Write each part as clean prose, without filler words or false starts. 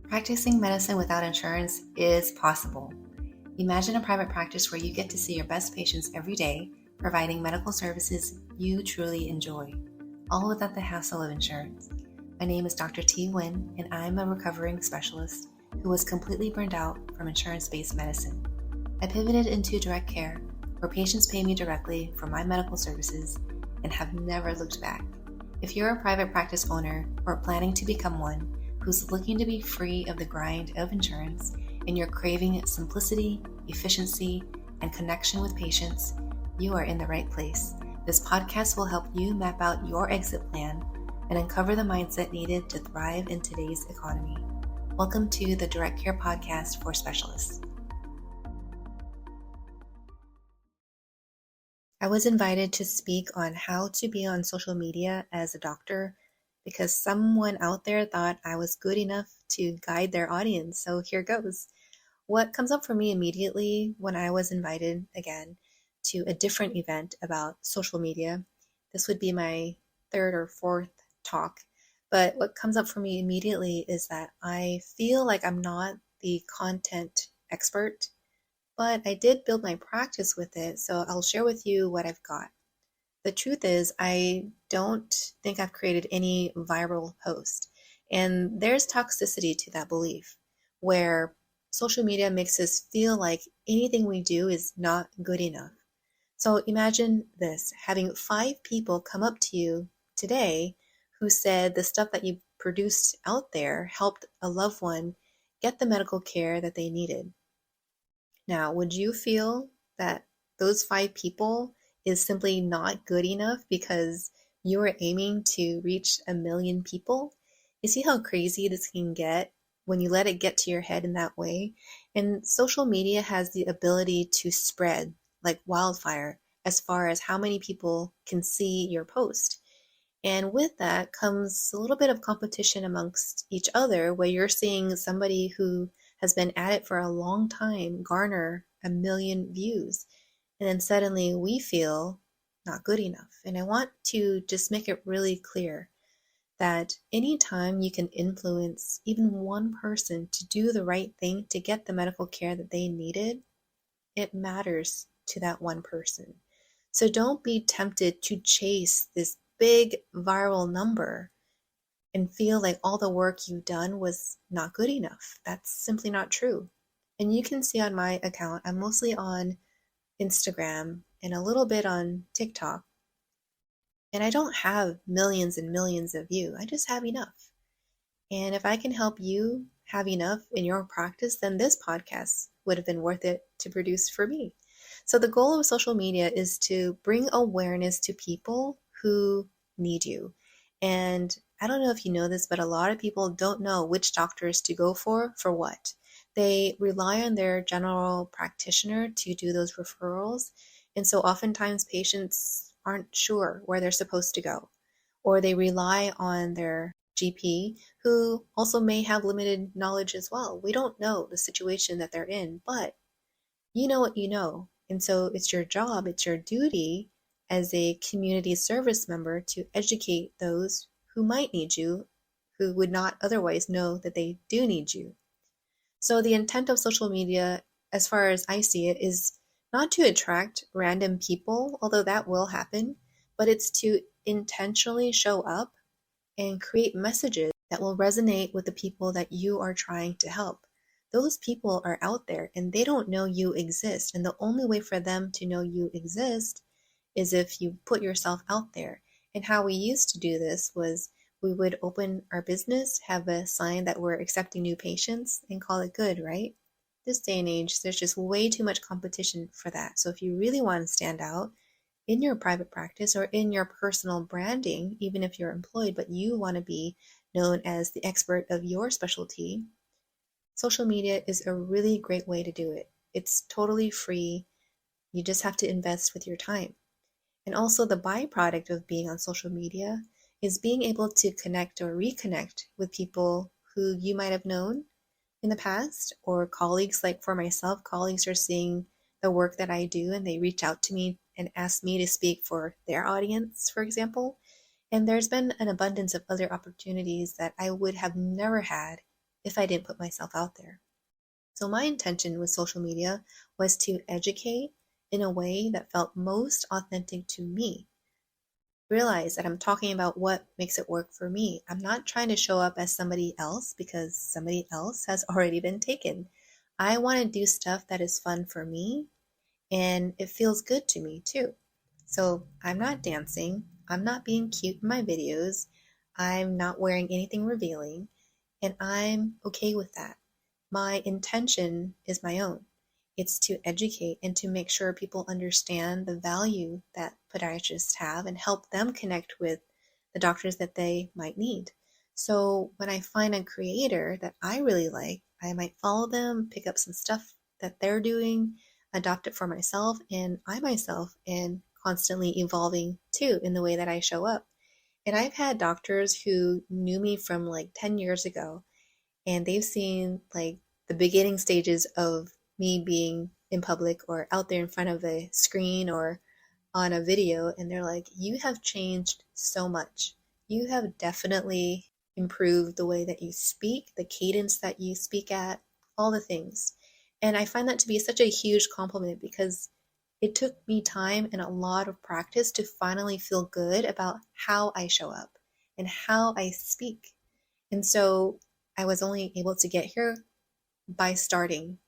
Practicing medicine without insurance is possible. Imagine a private practice where you get to see your best patients every day, providing medical services you truly enjoy, all without the hassle of insurance. My name is Dr. T. Nguyen, and I'm a recovering specialist who was completely burned out from insurance-based medicine. I pivoted into direct care, where patients pay me directly for my medical services and have never looked back. If you're a private practice owner or planning to become one who's looking to be free of the grind of insurance and you're craving simplicity, efficiency, and connection with patients, you are in the right place. This podcast will help you map out your exit plan and uncover the mindset needed to thrive in today's economy. Welcome to the Direct Care Podcast for Specialists. I was invited to speak on how to be on social media as a doctor because someone out there thought I was good enough to guide their audience. So here goes. What comes up for me immediately when I was invited again to a different event about social media, this would be my third or fourth talk, but what comes up for me immediately is that I feel like I'm not the content expert, but I did build my practice with it, so I'll share with you what I've got. The truth is, I don't think I've created any viral post, and there's toxicity to that belief, where social media makes us feel like anything we do is not good enough. So imagine this, having 5 people come up to you today who said the stuff that you produced out there helped a loved one get the medical care that they needed. Now, would you feel that those 5 people is simply not good enough because you are aiming to reach 1 million people? You see how crazy this can get when you let it get to your head in that way? And social media has the ability to spread like wildfire as far as how many people can see your post. And with that comes a little bit of competition amongst each other, where you're seeing somebody who has been at it for a long time garner 1 million views. And then suddenly we feel not good enough. And I want to just make it really clear that anytime you can influence even one person to do the right thing to get the medical care that they needed, it matters to that one person. So don't be tempted to chase this big viral number and feel like all the work you've done was not good enough. That's simply not true. And you can see on my account, I'm mostly on Instagram and a little bit on TikTok. And I don't have millions and millions of views. I just have enough. And if I can help you have enough in your practice, then this podcast would have been worth it to produce for me. So the goal of social media is to bring awareness to people who need you. And I don't know if you know this, but a lot of people don't know which doctors to go for what. They rely on their general practitioner to do those referrals. And so oftentimes patients aren't sure where they're supposed to go, or they rely on their GP, who also may have limited knowledge as well. We don't know the situation that they're in, but you know what you know. And so it's your job, it's your duty as a community service member to educate those who might need you, who would not otherwise know that they do need you. So the intent of social media, as far as I see it, is not to attract random people, although that will happen, but it's to intentionally show up and create messages that will resonate with the people that you are trying to help. Those people are out there and they don't know you exist. And the only way for them to know you exist is if you put yourself out there. And how we used to do this was we would open our business, have a sign that we're accepting new patients, and call it good, right? This day and age, there's just way too much competition for that. So if you really want to stand out in your private practice or in your personal branding, even if you're employed, but you want to be known as the expert of your specialty, social media is a really great way to do it. It's totally free. You just have to invest with your time. And also the byproduct of being on social media is being able to connect or reconnect with people who you might have known in the past, or colleagues. Like for myself, colleagues are seeing the work that I do and they reach out to me and ask me to speak for their audience, for example. And there's been an abundance of other opportunities that I would have never had if I didn't put myself out there. So my intention with social media was to educate in a way that felt most authentic to me. Realize that I'm talking about what makes it work for me. I'm not trying to show up as somebody else because somebody else has already been taken. I want to do stuff that is fun for me and it feels good to me too. So I'm not dancing. I'm not being cute in my videos. I'm not wearing anything revealing. And I'm okay with that. My intention is my own. It's to educate and to make sure people understand the value that podiatrists have and help them connect with the doctors that they might need. So when I find a creator that I really like, I might follow them, pick up some stuff that they're doing, adopt it for myself, and I myself am constantly evolving too in the way that I show up. And I've had doctors who knew me from like 10 years ago, and they've seen like the beginning stages of me being in public or out there in front of a screen or on a video, and they're like, you have changed so much. You have definitely improved the way that you speak, the cadence that you speak at, all the things. And I find that to be such a huge compliment because it took me time and a lot of practice to finally feel good about how I show up and how I speak. And so I was only able to get here by starting.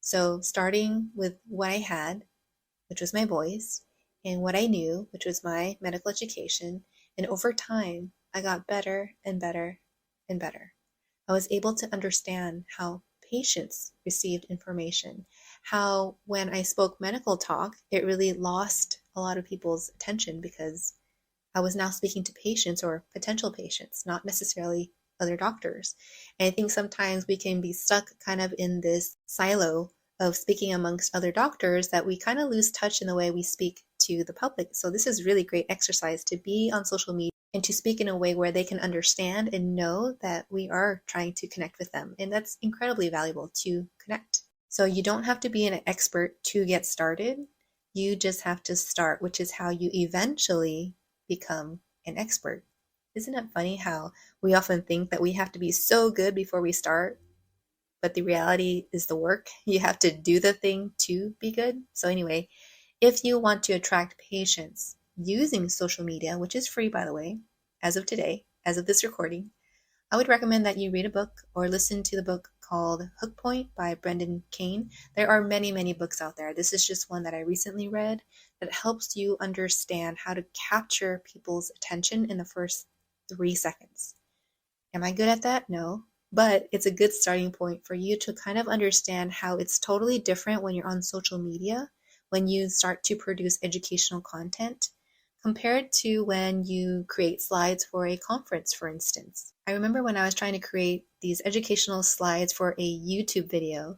So starting with what I had, which was my voice, and what I knew, which was my medical education. And over time, I got better and better and better. I was able to understand how patients received information, how when I spoke medical talk, it really lost a lot of people's attention because I was now speaking to patients or potential patients, not necessarily other doctors. And I think sometimes we can be stuck kind of in this silo of speaking amongst other doctors that we kind of lose touch in the way we speak to the public. So this is really great exercise to be on social media and to speak in a way where they can understand and know that we are trying to connect with them. And that's incredibly valuable to connect. So you don't have to be an expert to get started. You just have to start, which is how you eventually become an expert. Isn't it funny how we often think that we have to be so good before we start? But the reality is the work. You have to do the thing to be good. So, anyway, if you want to attract patients using social media, which is free, by the way, as of today, as of this recording, I would recommend that you read a book or listen to the book called Hook Point by Brendan Kane. There are many, many books out there. This is just one that I recently read that helps you understand how to capture people's attention in the first 3 seconds. Am I good at that? No. But it's a good starting point for you to kind of understand how it's totally different when you're on social media, when you start to produce educational content, compared to when you create slides for a conference, for instance. I remember when I was trying to create these educational slides for a YouTube video,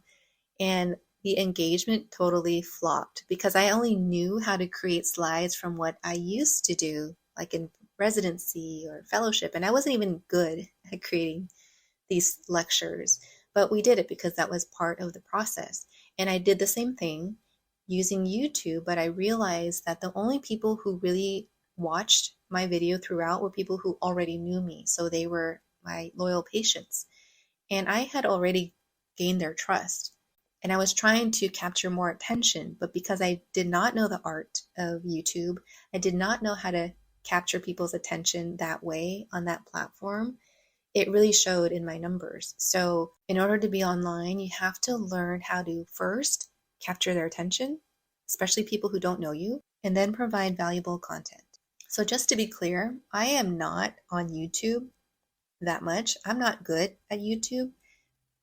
and the engagement totally flopped because I only knew how to create slides from what I used to do, like in residency or fellowship, and I wasn't even good at creating these lectures, but we did it because that was part of the process. And I did the same thing using YouTube, but I realized that the only people who really watched my video throughout were people who already knew me. So they were my loyal patients. And I had already gained their trust. And I was trying to capture more attention, but because I did not know the art of YouTube, I did not know how to capture people's attention that way on that platform. It really showed in my numbers. So in order to be online, you have to learn how to first capture their attention, especially people who don't know you, and then provide valuable content. So just to be clear, I am not on YouTube that much. I'm not good at YouTube,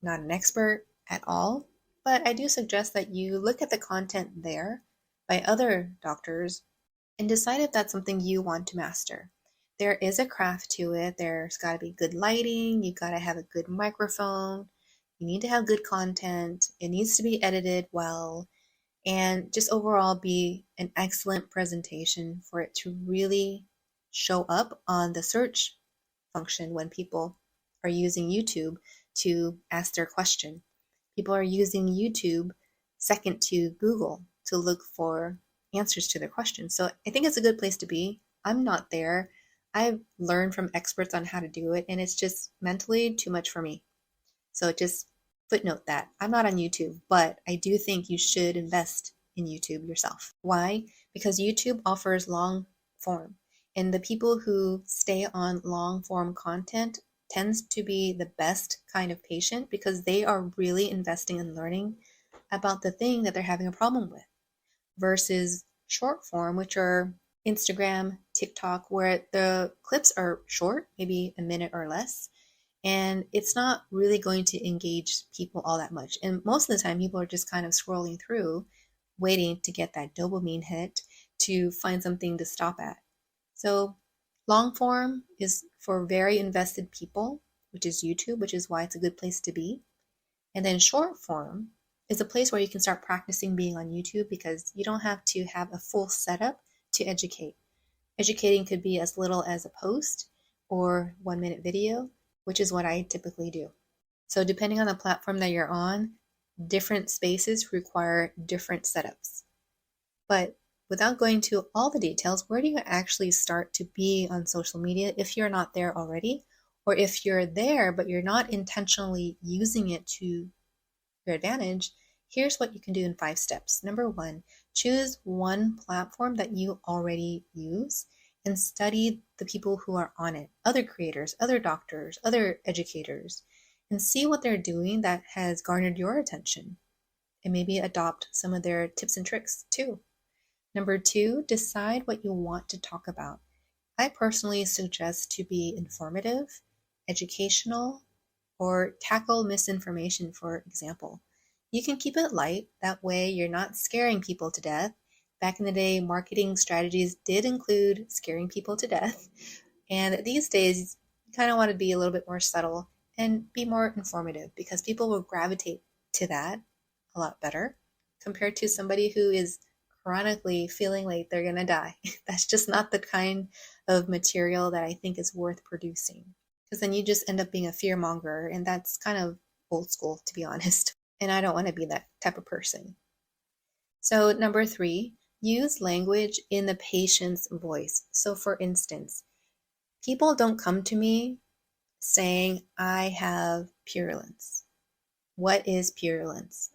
not an expert at all, but I do suggest that you look at the content there by other doctors and decide if that's something you want to master. There is a craft to it. There's got to be good lighting. You got to have a good microphone. You need to have good content. It needs to be edited well and just overall be an excellent presentation for it to really show up on the search function when people are using YouTube to ask their question. People are using YouTube second to Google to look for answers to their questions. So I think it's a good place to be. I'm not there. I've learned from experts on how to do it, and it's just mentally too much for me. So just footnote that. I'm not on YouTube, but I do think you should invest in YouTube yourself. Why? Because YouTube offers long form, and the people who stay on long form content tends to be the best kind of patient because they are really investing in learning about the thing that they're having a problem with versus short form, which are Instagram, TikTok, where the clips are short, maybe a minute or less, and it's not really going to engage people all that much. And most of the time, people are just kind of scrolling through, waiting to get that dopamine hit to find something to stop at. So, long form is for very invested people, which is YouTube, which is why it's a good place to be. And then short form is a place where you can start practicing being on YouTube because you don't have to have a full setup to educate. Educating could be as little as a post or 1 minute video, which is what I typically do. So, depending on the platform that you're on, different spaces require different setups. But without going to all the details, where do you actually start to be on social media if you're not there already? Or if you're there, but you're not intentionally using it to your advantage, here's what you can do in 5 steps. Number 1, choose one platform that you already use and study the people who are on it, other creators, other doctors, other educators, and see what they're doing that has garnered your attention, and maybe adopt some of their tips and tricks too. Number 2, decide what you want to talk about. I personally suggest to be informative, educational, or tackle misinformation, for example. You can keep it light, that way you're not scaring people to death. Back in the day, marketing strategies did include scaring people to death, and these days, you kind of want to be a little bit more subtle and be more informative because people will gravitate to that a lot better compared to somebody who is chronically feeling like they're going to die. That's just not the kind of material that I think is worth producing. Because then you just end up being a fear monger, and that's kind of old school, to be honest. And I don't want to be that type of person. So, number 3, use language in the patient's voice. So, for instance, people don't come to me saying, I have purulence. What is purulence?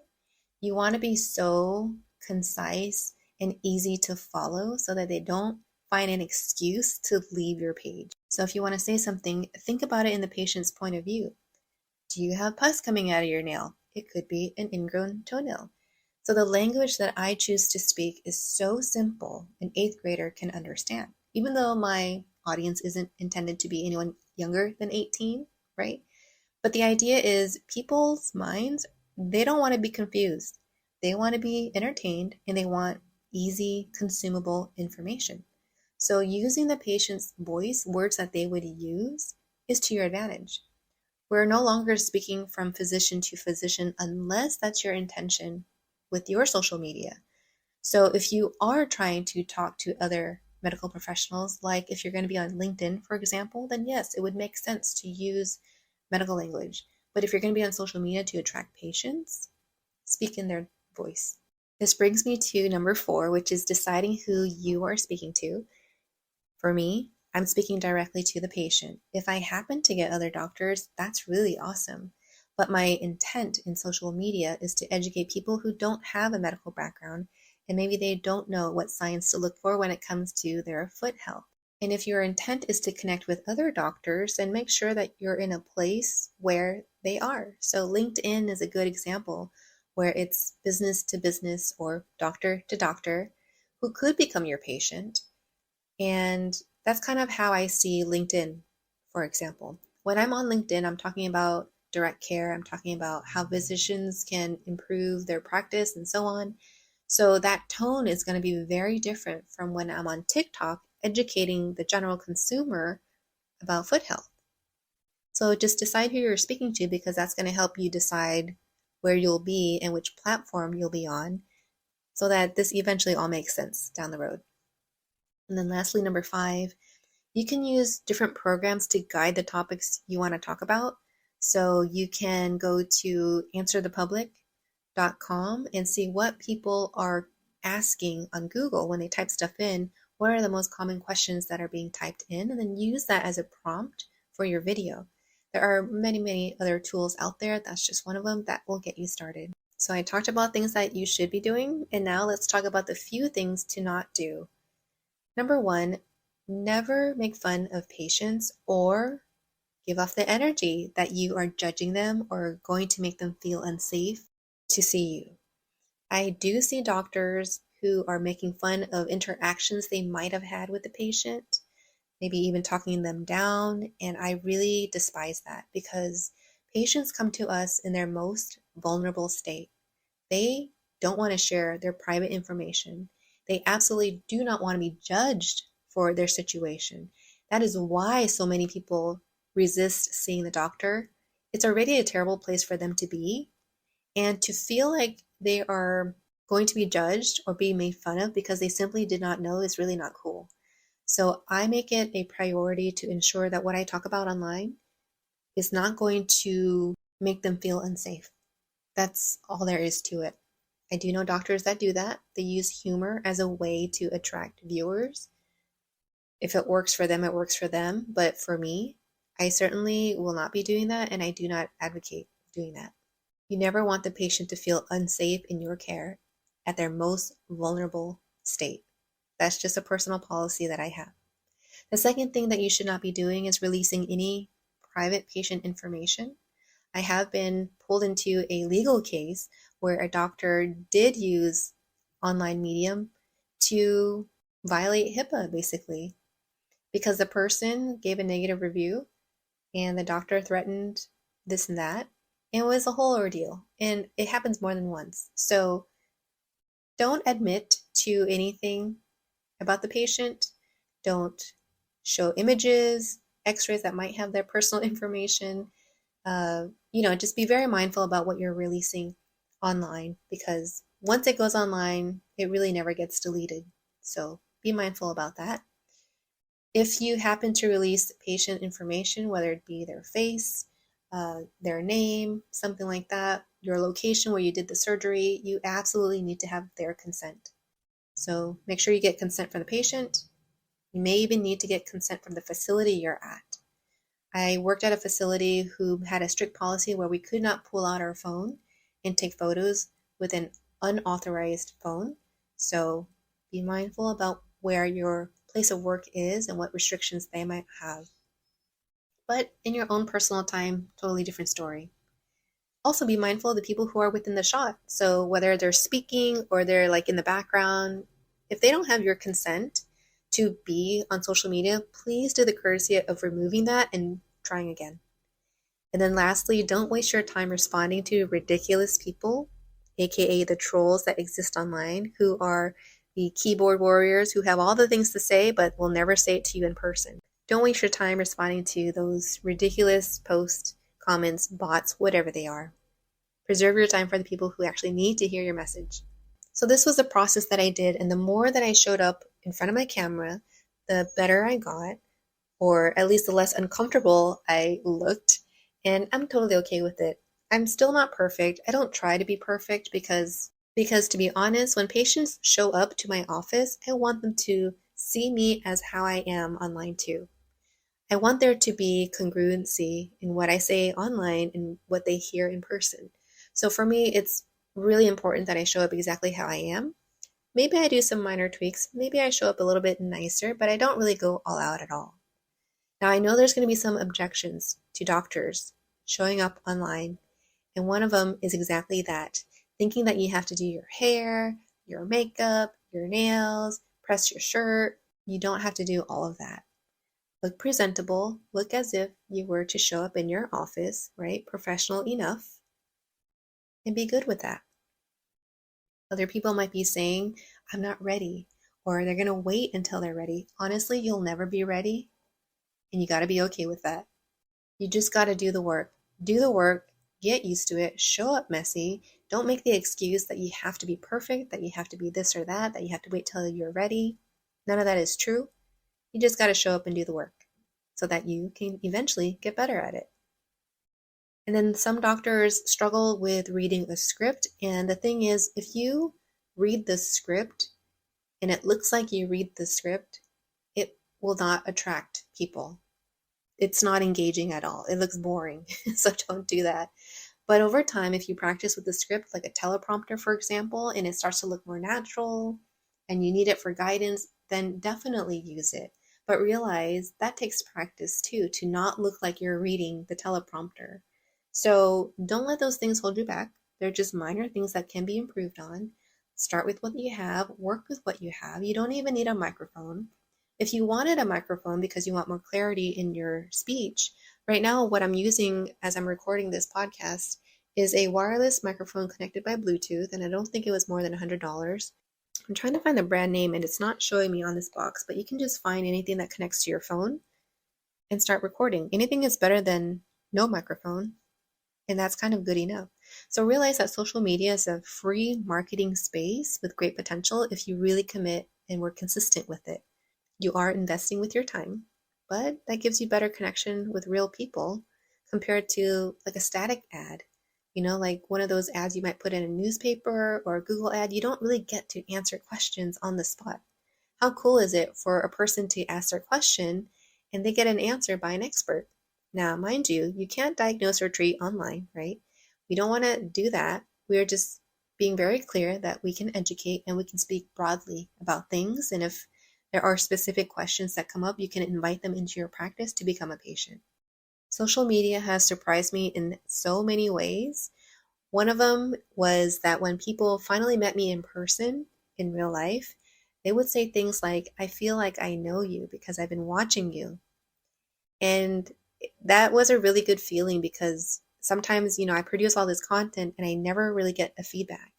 You want to be so concise and easy to follow so that they don't find an excuse to leave your page. So if you want to say something, think about it in the patient's point of view. Do you have pus coming out of your nail? It could be an ingrown toenail. So the language that I choose to speak is so simple an 8th grader can understand, even though my audience isn't intended to be anyone younger than 18, right? But the idea is people's minds, they don't want to be confused. They want to be entertained and they want easy, consumable information. So using the patient's voice, words that they would use, is to your advantage. We're no longer speaking from physician to physician unless that's your intention with your social media. So if you are trying to talk to other medical professionals, like if you're going to be on LinkedIn, for example, then yes, it would make sense to use medical language. But if you're going to be on social media to attract patients, speak in their voice. This brings me to number 4, which is deciding who you are speaking to. For me, I'm speaking directly to the patient. If I happen to get other doctors, that's really awesome. But my intent in social media is to educate people who don't have a medical background and maybe they don't know what signs to look for when it comes to their foot health. And if your intent is to connect with other doctors, then make sure that you're in a place where they are. So LinkedIn is a good example where it's business to business or doctor to doctor who could become your patient. And that's kind of how I see LinkedIn, for example. When I'm on LinkedIn, I'm talking about direct care. I'm talking about how physicians can improve their practice and so on. So that tone is going to be very different from when I'm on TikTok educating the general consumer about foot health. So just decide who you're speaking to because that's going to help you decide where you'll be and which platform you'll be on so that this eventually all makes sense down the road. And then lastly, number 5, you can use different programs to guide the topics you want to talk about. So you can go to answerthepublic.com and see what people are asking on Google when they type stuff in. What are the most common questions that are being typed in? And then use that as a prompt for your video. There are many, many other tools out there. That's just one of them that will get you started. So I talked about things that you should be doing, and now let's talk about the few things to not do. Number one, never make fun of patients or give off the energy that you are judging them or going to make them feel unsafe to see you. I do see doctors who are making fun of interactions they might have had with the patient, maybe even talking them down. And I really despise that because patients come to us in their most vulnerable state. They don't want to share their private information. They absolutely do not want to be judged for their situation. That is why so many people resist seeing the doctor. It's already a terrible place for them to be. And to feel like they are going to be judged or being made fun of because they simply did not know is really not cool. So I make it a priority to ensure that what I talk about online is not going to make them feel unsafe. That's all there is to it. I do know doctors that do that. They use humor as a way to attract viewers. If it works for them, it works for them. But for me, I certainly will not be doing that, and I do not advocate doing that. You never want the patient to feel unsafe in your care at their most vulnerable state. That's just a personal policy that I have. The second thing that you should not be doing is releasing any private patient information. I have been pulled into a legal case where a doctor did use online medium to violate HIPAA, basically, because the person gave a negative review and the doctor threatened this and that. And it was a whole ordeal, and it happens more than once. So don't admit to anything about the patient. Don't show images, x-rays that might have their personal information. Just be very mindful about what you're releasing online, because once it goes online, it really never gets deleted. So be mindful about that. If you happen to release patient information, whether it be their face, their name, something like that, your location where you did the surgery, you absolutely need to have their consent. So make sure you get consent from the patient. You may even need to get consent from the facility you're at. I worked at a facility who had a strict policy where we could not pull out our phone and take photos with an unauthorized phone. So be mindful about where your place of work is and what restrictions they might have. But in your own personal time, totally different story. Also be mindful of the people who are within the shot. So whether they're speaking or they're like in the background, if they don't have your consent to be on social media, please do the courtesy of removing that and trying again. And then lastly, don't waste your time responding to ridiculous people, aka the trolls that exist online, who are the keyboard warriors who have all the things to say but will never say it to you in person. Don't waste your time responding to those ridiculous posts, comments, bots, whatever they are. Preserve your time for the people who actually need to hear your message. So this was the process that I did, and the more that I showed up in front of my camera, the better I got, or at least the less uncomfortable I looked, and I'm totally okay with it. I'm still not perfect. I don't try to be perfect because to be honest, when patients show up to my office, I want them to see me as how I am online too. I want there to be congruency in what I say online and what they hear in person. So for me, it's really important that I show up exactly how I am. Maybe I do some minor tweaks. Maybe I show up a little bit nicer, but I don't really go all out at all. Now, I know there's going to be some objections to doctors showing up online, and one of them is exactly that, thinking that you have to do your hair, your makeup, your nails, press your shirt. You don't have to do all of that. Look presentable, look as if you were to show up in your office, right? Professional enough, and be good with that. Other people might be saying, I'm not ready, or they're going to wait until they're ready. Honestly, you'll never be ready, and you got to be okay with that. You just got to do the work. Do the work, get used to it, show up messy. Don't make the excuse that you have to be perfect, that you have to be this or that you have to wait till you're ready. None of that is true. You just got to show up and do the work so that you can eventually get better at it. And then some doctors struggle with reading a script. And the thing is, if you read the script and it looks like you read the script, it will not attract people. it's not engaging at all. It looks boring. So don't do that. But over time, if you practice with the script, like a teleprompter, for example, and it starts to look more natural and you need it for guidance, then definitely use it. But realize that takes practice too, to not look like you're reading the teleprompter. So don't let those things hold you back. They're just minor things that can be improved on. Start with what you have, work with what you have. You don't even need a microphone. If you wanted a microphone because you want more clarity in your speech, right now what I'm using as I'm recording this podcast is a wireless microphone connected by Bluetooth, and I don't think it was more than $100. I'm trying to find the brand name and it's not showing me on this box, but you can just find anything that connects to your phone and start recording. Anything is better than no microphone, and that's kind of good enough. So realize that social media is a free marketing space with great potential if you really commit and work consistent with it. You are investing with your time, but that gives you better connection with real people compared to like a static ad. Like one of those ads you might put in a newspaper or a Google ad. You don't really get to answer questions on the spot. How cool is it for a person to ask their question and they get an answer by an expert? Now, mind you, you can't diagnose or treat online, right? We don't want to do that. We are just being very clear that we can educate and we can speak broadly about things. And if there are specific questions that come up, you can invite them into your practice to become a patient. Social media has surprised me in so many ways. One of them was that when people finally met me in person, in real life, they would say things like, I feel like I know you because I've been watching you. And that was a really good feeling because sometimes, I produce all this content and I never really get a feedback.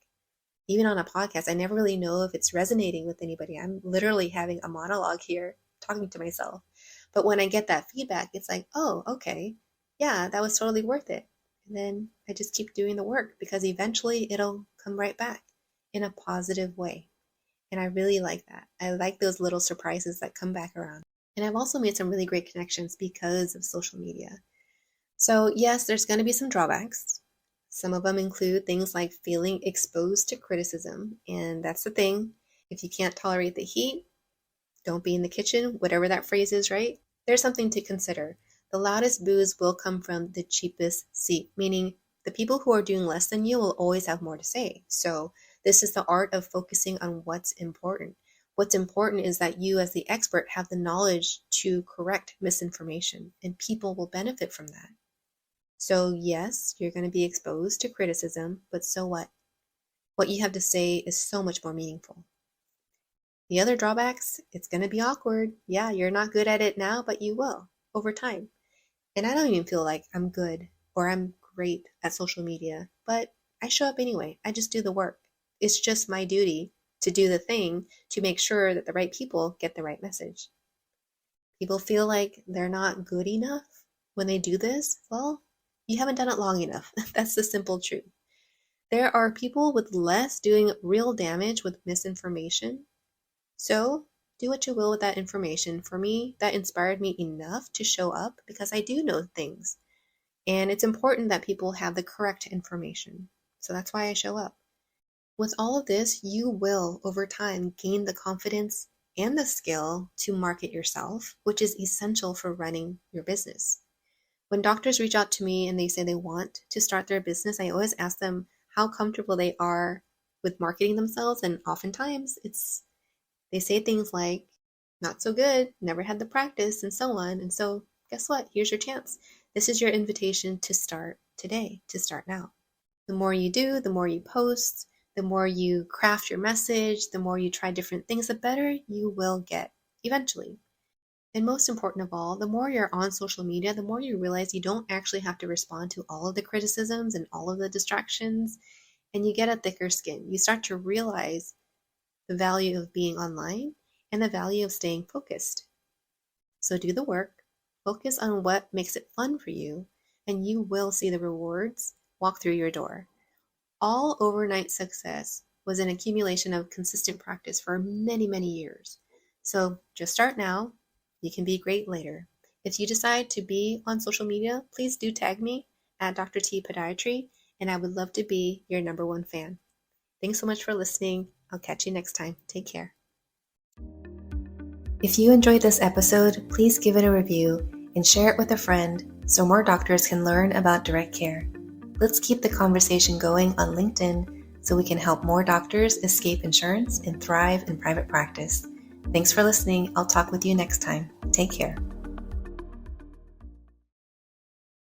Even on a podcast, I never really know if it's resonating with anybody. I'm literally having a monologue here, talking to myself. But when I get that feedback, it's like, oh, okay, yeah, that was totally worth it. And then I just keep doing the work because eventually it'll come right back in a positive way. And I really like that. I like those little surprises that come back around. And I've also made some really great connections because of social media. So yes, there's going to be some drawbacks. Some of them include things like feeling exposed to criticism. And that's the thing. If you can't tolerate the heat, don't be in the kitchen, whatever that phrase is, right? There's something to consider. The loudest boos will come from the cheapest seat, meaning the people who are doing less than you will always have more to say. So this is the art of focusing on what's important. What's important is that you as the expert have the knowledge to correct misinformation, and people will benefit from that. So yes, you're going to be exposed to criticism, but so what? What you have to say is so much more meaningful. The other drawbacks, it's going to be awkward. Yeah, you're not good at it now, but you will over time. And I don't even feel like I'm good or I'm great at social media, but I show up anyway. I just do the work. It's just my duty to do the thing to make sure that the right people get the right message. People feel like they're not good enough when they do this. Well, you haven't done it long enough. That's the simple truth. There are people with less doing real damage with misinformation. So do what you will with that information. For me, that inspired me enough to show up because I do know things. And it's important that people have the correct information. So that's why I show up. With all of this, you will, over time, gain the confidence and the skill to market yourself, which is essential for running your business. When doctors reach out to me and they say they want to start their business, I always ask them how comfortable they are with marketing themselves. And oftentimes they say things like, not so good, never had the practice, and so on. And so guess what? Here's your chance. This is your invitation to start today, to start now. The more you do, the more you post, the more you craft your message, the more you try different things, the better you will get eventually. And most important of all, the more you're on social media, the more you realize you don't actually have to respond to all of the criticisms and all of the distractions, and you get a thicker skin. You start to realize the value of being online and the value of staying focused. So do the work, focus on what makes it fun for you, and you will see the rewards walk through your door. All overnight success was an accumulation of consistent practice for many, many years. So just start now. You can be great later. If you decide to be on social media, please do tag me at Dr. T Podiatry, and I would love to be your number one fan. Thanks so much for listening. I'll catch you next time. Take care. If you enjoyed this episode, please give it a review. and share it with a friend so more doctors can learn about direct care. Let's keep the conversation going on LinkedIn so we can help more doctors escape insurance and thrive in private practice. Thanks for listening. I'll talk with you next time. Take care.